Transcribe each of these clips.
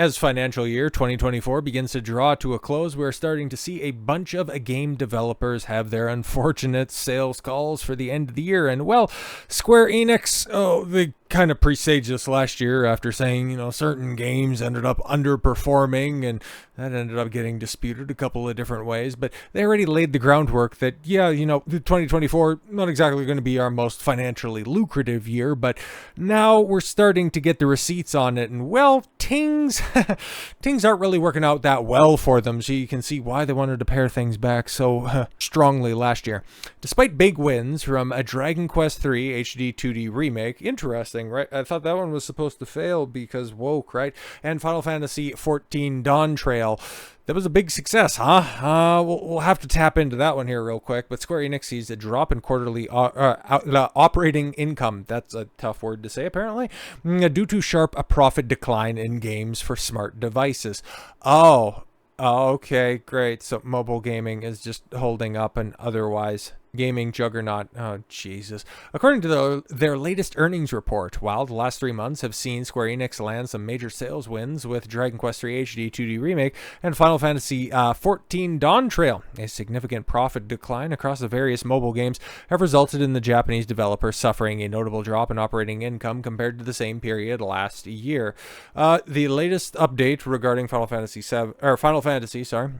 As financial year 2024 begins to draw to a close, we're starting to see a bunch of game developers have their unfortunate sales calls for the end of the year. And well, Square Enix, they kind of presaged this last year after saying, certain games ended up underperforming, and that ended up getting disputed a couple of different ways. But they already laid the groundwork that, 2024, not exactly going to be our most financially lucrative year, but now we're starting to get the receipts on it. And well, things aren't really working out that well for them, so you can see why they wanted to pare things back so strongly last year. Despite big wins from a Dragon Quest III HD 2D remake, interesting, right? I thought that one was supposed to fail because woke, right? And Final Fantasy XIV Dawntrail. That was a big success, huh? We'll have to tap into that one here real quick. But Square Enix sees a drop in quarterly operating income. That's a tough word to say, apparently, due to sharp profit decline in games for smart devices. Oh, okay, great. So mobile gaming is just holding up and otherwise gaming juggernaut. Oh, Jesus. According to their latest earnings report, while the last 3 months have seen Square Enix land some major sales wins with Dragon Quest III HD 2D Remake and Final Fantasy XIV Dawntrail, a significant profit decline across the various mobile games have resulted in the Japanese developer suffering a notable drop in operating income compared to the same period last year. The latest update regarding Final Fantasy, I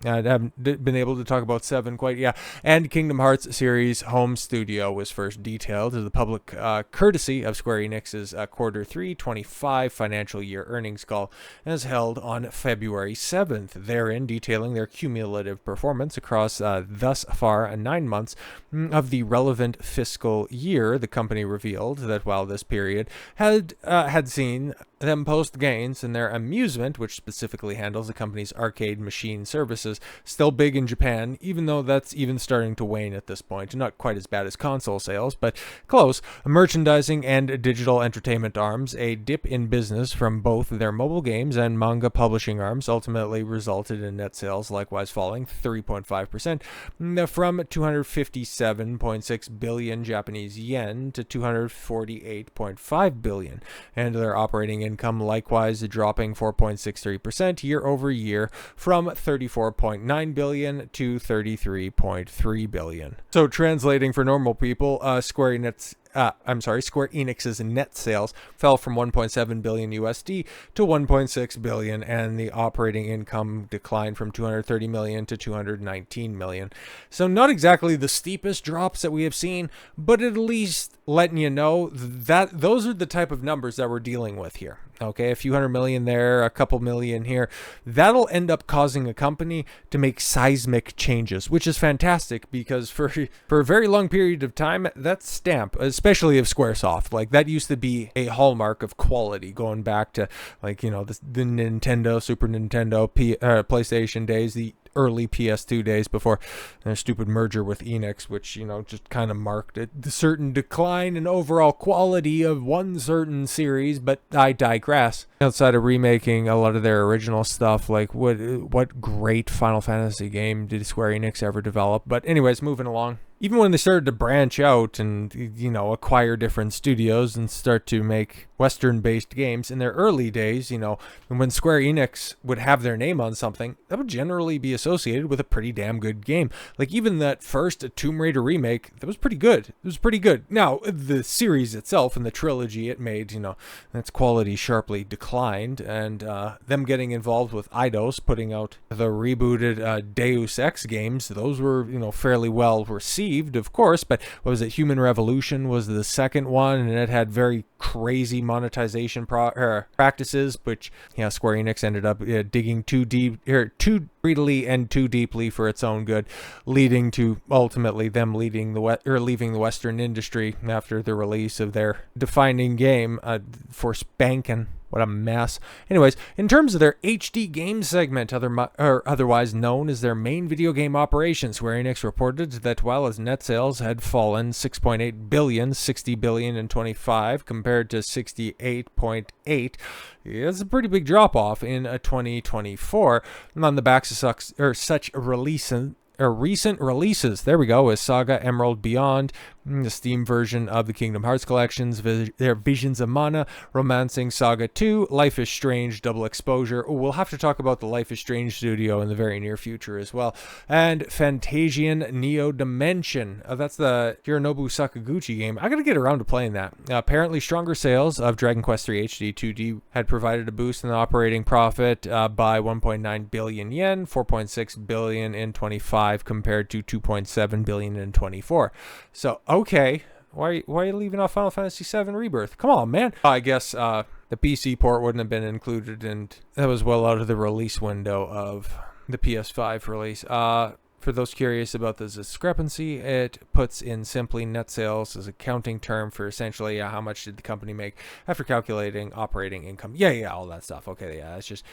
haven't been able to talk about 7 quite yet, and Kingdom Hearts series home studio was first detailed to the public courtesy of Square Enix's Q3 25 financial year earnings call, as held on February 7th, therein detailing their cumulative performance across thus far 9 months of the relevant fiscal year. The company revealed that while this period had seen them post gains in their amusement, which specifically handles the company's arcade machine services, still big in Japan, even though that's even starting to wane at this point. Not quite as bad as console sales, but close. Merchandising and digital entertainment arms, a dip in business from both their mobile games and manga publishing arms ultimately resulted in net sales likewise falling 3.5% from 257.6 billion Japanese yen to 248.5 billion, and their operating income likewise dropping 4.63% year over year from 34.9 billion to 33.3 billion. So translating for normal people, Square Enix's net sales fell from 1.7 billion USD to 1.6 billion, and the operating income declined from 230 million to 219 million. So not exactly the steepest drops that we have seen, but at least letting you know that those are the type of numbers that we're dealing with here. Okay, a few hundred million there, a couple million here. That'll end up causing a company to make seismic changes, which is fantastic because for a very long period of time, that stamp, especially of Squaresoft, like that used to be a hallmark of quality going back to the Nintendo, Super Nintendo, PlayStation days, the early PS2 days before their stupid merger with Enix, which, just kind of marked a certain decline in overall quality of one certain series, but I digress. Outside of remaking a lot of their original stuff, like what great Final Fantasy game did Square Enix ever develop? But anyways, moving along. Even when they started to branch out and, acquire different studios and start to make Western-based games in their early days, when Square Enix would have their name on something, that would generally be associated with a pretty damn good game. Like even that first Tomb Raider remake, that was pretty good. It was pretty good. Now, the series itself and the trilogy it made, its quality sharply declined, and them getting involved with Eidos, putting out the rebooted Deus Ex games, those were, fairly well received, of course, but what was it? Human Revolution was the second one, and it had very crazy monetization practices, which Square Enix ended up digging too greedily and too deeply for its own good, leading to ultimately them leaving the Western industry after the release of their defining game for Spankin'. What a mess. Anyways, in terms of their HD game segment, otherwise known as their main video game operations, Square Enix reported that while its net sales had fallen 6.8 billion, 60 billion in 25 compared to 68.8, it's a pretty big drop off in 2024 on the backs of such recent releases, there we go, with Saga Emerald Beyond, The Steam version of the Kingdom Hearts collections, their Visions of Mana, Romancing Saga 2, Life is Strange Double Exposure. Oh, we'll have to talk about the Life is Strange studio in the very near future as well. And Fantasian Neo Dimension. That's the Hironobu Sakaguchi game. I gotta get around to playing that. Apparently, stronger sales of Dragon Quest III HD 2D had provided a boost in the operating profit by 1.9 billion yen, 4.6 billion in 25 compared to 2.7 billion in 24. So, okay, why are you leaving off Final Fantasy VII Rebirth? Come on, man. I guess the PC port wouldn't have been included, and that was well out of the release window of the PS5 release. For those curious about the discrepancy, it puts in simply net sales as a counting term for essentially how much did the company make after calculating operating income. Yeah, all that stuff. Okay, yeah, that's just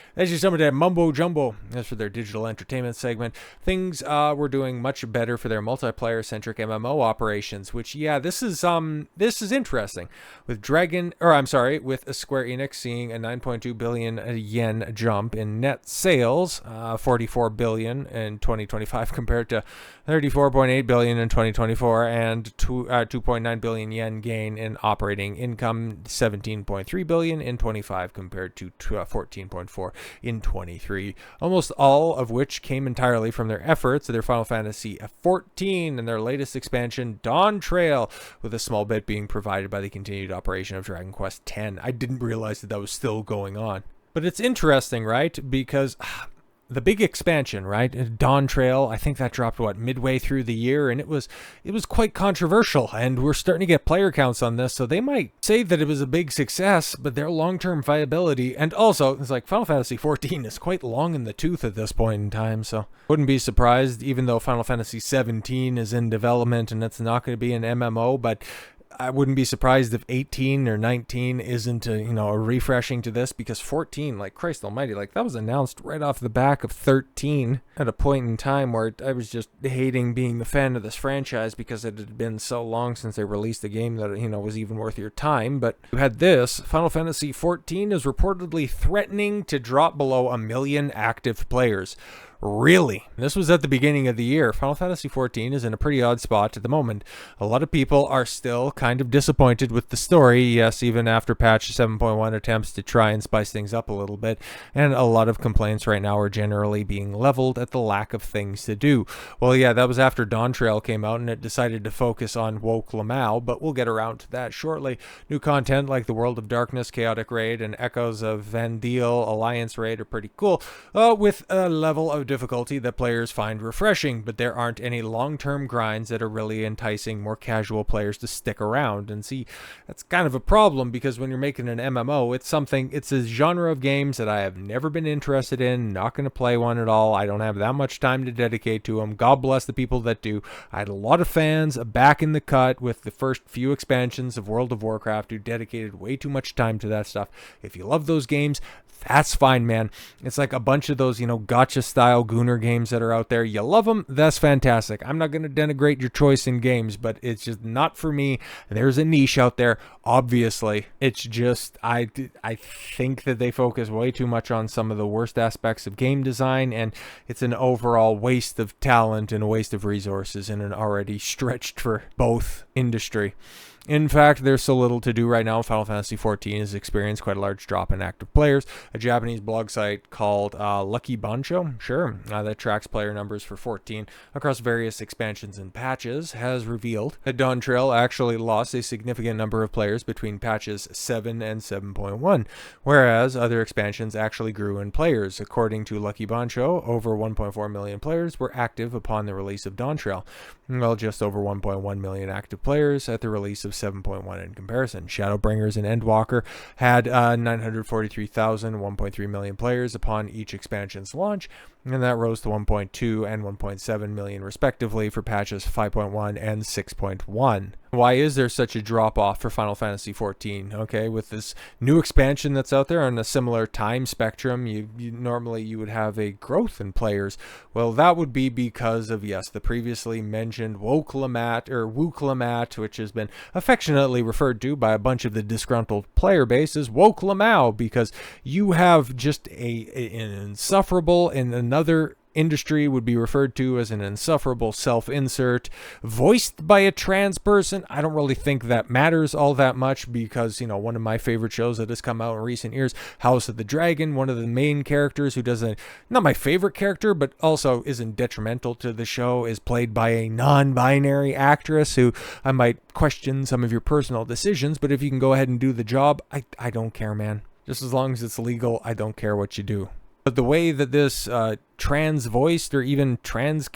some of that mumbo jumbo. As for their digital entertainment segment, things were doing much better for their multiplayer-centric MMO operations. Which, yeah, this is interesting. With with Square Enix seeing a 9.2 billion yen jump in net sales, 44 billion in 2025. Compared to 34.8 billion in 2024 and 2.9 billion yen gain in operating income, 17.3 billion in 25 compared to 14.4 in 23. Almost all of which came entirely from their efforts of their Final Fantasy XIV and their latest expansion, Dawntrail, with a small bit being provided by the continued operation of Dragon Quest X. I didn't realize that was still going on. But it's interesting, right? Because the big expansion, right? Dawntrail, I think that dropped midway through the year, and it was quite controversial, and we're starting to get player counts on this, so they might say that it was a big success, but their long-term viability, and also it's like Final Fantasy XIV is quite long in the tooth at this point in time, so wouldn't be surprised, even though Final Fantasy XVII is in development and it's not going to be an MMO, but I wouldn't be surprised if 18 or 19 isn't a refreshing to this, because 14, like Christ almighty, like that was announced right off the back of 13 at a point in time where I was just hating being the fan of this franchise because it had been so long since they released a game that, was even worth your time. But you had this, Final Fantasy 14 is reportedly threatening to drop below 1 million active players. Really? This was at the beginning of the year. Final Fantasy XIV is in a pretty odd spot at the moment. A lot of people are still kind of disappointed with the story, yes, even after patch 7.1 attempts to try and spice things up a little bit, and a lot of complaints right now are generally being leveled at the lack of things to do. Well, yeah, that was after Dawntrail came out and it decided to focus on Wuk Lamat, but we'll get around to that shortly. New content like the World of Darkness Chaotic Raid and Echoes of Vandeel Alliance Raid are pretty cool, with a level of difficulty that players find refreshing, but there aren't any long-term grinds that are really enticing more casual players to stick around. And see, that's kind of a problem, because when you're making an MMO, it's a genre of games that I have never been interested in, not going to play one at all. I don't have that much time to dedicate to them. God bless the people that do. I had a lot of fans back in the cut with the first few expansions of World of Warcraft who dedicated way too much time to that stuff. If you love those games, that's fine, man. It's like a bunch of those, gotcha style Gooner games that are out there. You love them, that's fantastic. I'm not going to denigrate your choice in games, but it's just not for me. There's a niche out there, obviously. It's just, I think that they focus way too much on some of the worst aspects of game design, and it's an overall waste of talent and a waste of resources in an already stretched for both industry. In fact, there's so little to do right now. Final Fantasy XIV has experienced quite a large drop in active players. A Japanese blog site called Lucky Bancho, that tracks player numbers for 14 across various expansions and patches, has revealed that Dawntrail actually lost a significant number of players between patches 7 and 7.1, whereas other expansions actually grew in players. According to Lucky Bancho, over 1.4 million players were active upon the release of Dawntrail, while just over 1.1 million active players at the release of 7.1 in comparison. Shadowbringers and Endwalker had 943,000, 1.3 million players upon each expansion's launch, and that rose to 1.2 and 1.7 million respectively for patches 5.1 and 6.1. Why is there such a drop-off for Final Fantasy XIV? Okay, with this new expansion that's out there on a similar time spectrum, you normally would have a growth in players. Well, that would be because of, yes, the previously mentioned Wuk Lamat, which has been affectionately referred to by a bunch of the disgruntled player base as Wuk Lamat, because you have just an insufferable and another industry would be referred to as an insufferable self-insert, voiced by a trans person. I don't really think that matters all that much because, one of my favorite shows that has come out in recent years, House of the Dragon, one of the main characters who not my favorite character, but also isn't detrimental to the show, is played by a non-binary actress who I might question some of your personal decisions, but if you can go ahead and do the job, I don't care, man. Just as long as it's legal, I don't care what you do. But the way that this trans-voiced or even this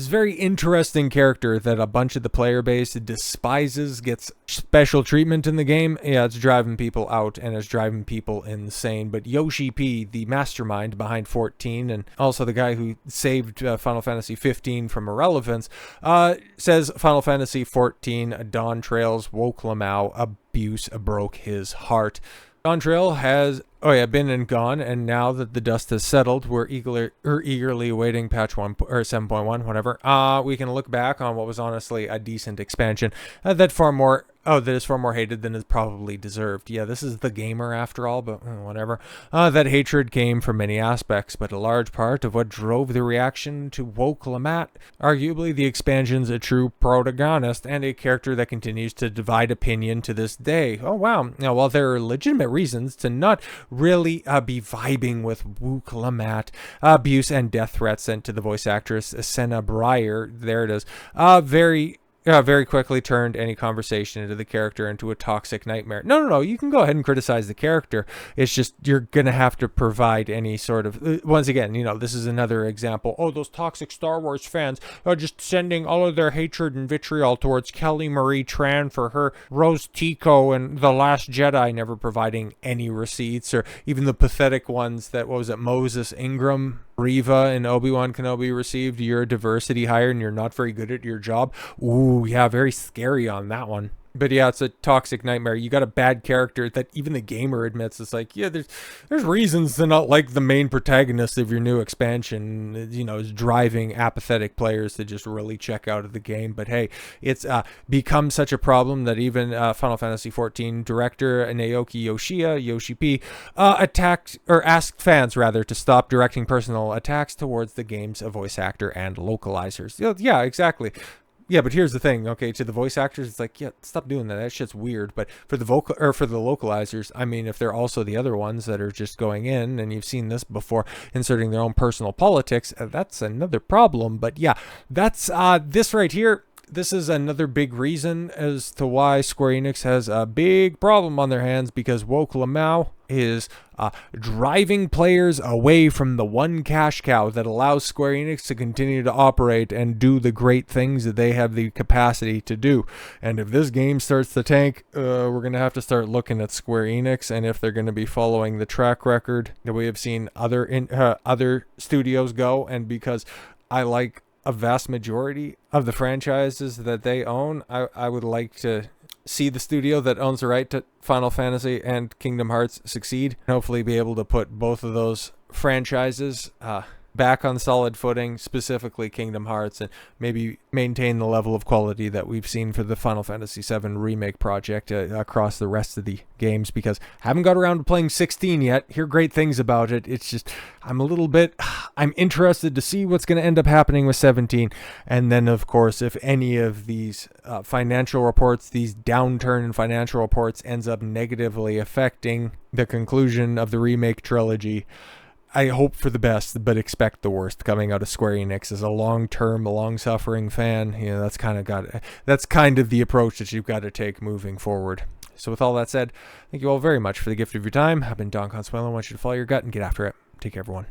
very interesting character that a bunch of the player base despises gets special treatment in the game, yeah, it's driving people out and it's driving people insane. But Yoshi P, the mastermind behind 14, and also the guy who saved Final Fantasy 15 from irrelevance, says Final Fantasy 14 Dawntrail's Wuk Lamat abuse broke his heart. Dawntrail has been and gone, and now that the dust has settled, we're eagerly awaiting patch 1 or 7.1, whatever. We can look back on what was honestly a decent expansion that is far more hated than is probably deserved. Yeah, this is the gamer after all, but whatever. That hatred came from many aspects, but a large part of what drove the reaction to Wuk Lamat, arguably the expansion's a true protagonist and a character that continues to divide opinion to this day. Oh wow. Now, while there are legitimate reasons to not really be vibing with Wuk Lamat, abuse and death threats sent to the voice actress Senna Breyer, there it is, very quickly turned any conversation into the character into a toxic nightmare. No, you can go ahead and criticize the character. It's just you're going to have to provide any sort of... Once again, this is another example. Oh, those toxic Star Wars fans are just sending all of their hatred and vitriol towards Kelly Marie Tran for her Rose Tico and The Last Jedi, never providing any receipts, or even the pathetic ones that, Moses Ingram, Riva and Obi-Wan Kenobi received. You're a diversity hire and you're not very good at your job. Ooh, yeah, very scary on that one. But yeah, it's a toxic nightmare. You got a bad character that even the gamer admits. It's like, yeah, there's reasons to not like the main protagonist of your new expansion. Is driving apathetic players to just really check out of the game. But hey, it's become such a problem that even Final Fantasy 14 director Naoki Yoshi P, asked fans to stop directing personal attacks towards the game's voice actor and localizers. Yeah, exactly. Yeah, but here's the thing, okay, to the voice actors, it's like, yeah, stop doing that. That shit's weird. But for the localizers, I mean, if they're also the other ones that are just going in, and you've seen this before, inserting their own personal politics, that's another problem. But yeah, that's this right here. This is another big reason as to why Square Enix has a big problem on their hands, because Wuk Lamat is driving players away from the one cash cow that allows Square Enix to continue to operate and do the great things that they have the capacity to do. And if this game starts to tank, we're going to have to start looking at Square Enix and if they're going to be following the track record that we have seen other studios go. And because I like a vast majority of the franchises that they own, I would like to see the studio that owns the right to Final Fantasy and Kingdom Hearts succeed, and hopefully be able to put both of those franchises back on solid footing, specifically Kingdom Hearts, and maybe maintain the level of quality that we've seen for the Final Fantasy VII Remake project across the rest of the games, because I haven't got around to playing 16 yet. Hear great things about it. It's just, I'm interested to see what's going to end up happening with 17. And then, of course, if any of these financial reports, these downturn in financial reports ends up negatively affecting the conclusion of the Remake trilogy, I hope for the best, but expect the worst coming out of Square Enix. As a long-term, long-suffering fan, that's kind of the approach that you've got to take moving forward. So with all that said, thank you all very much for the gift of your time. I've been Don Consuelo. I want you to follow your gut and get after it. Take care, everyone.